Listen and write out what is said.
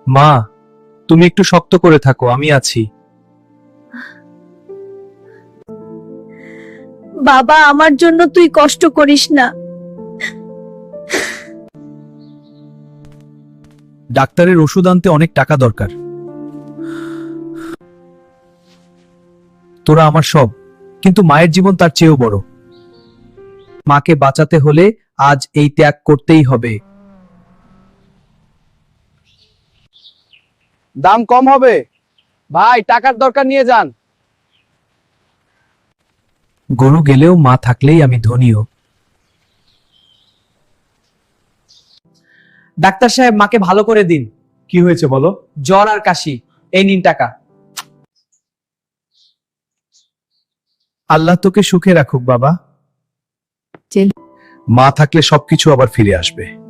মা, তুমি একটু শক্ত করে থাকো, আমি আছি। বাবা, আমার জন্য তুই কষ্ট করিস না। ডাক্তারের ওষুধ আনতে অনেক টাকা দরকার। তোরা আমার সব, কিন্তু মায়ের জীবন তার চেয়েও বড়। মাকে বাঁচাতে হলে আজ এই ত্যাগ করতেই হবে। দাম কম হবে ভাই, টাকার দরকার, নিয়ে যান। গরু গেলেও মা থাকলেই আমি ধনীও। ডাক্তার সাহেব, মাকে ভালো করে দিন। কি হয়েছে বলো? জ্বর আর কাশি, এই নিন টাকা। আল্লাহ তোকে সুখে রাখুক বাবা। চেল। মা থাকলে সবকিছু আবার ফিরে আসবে।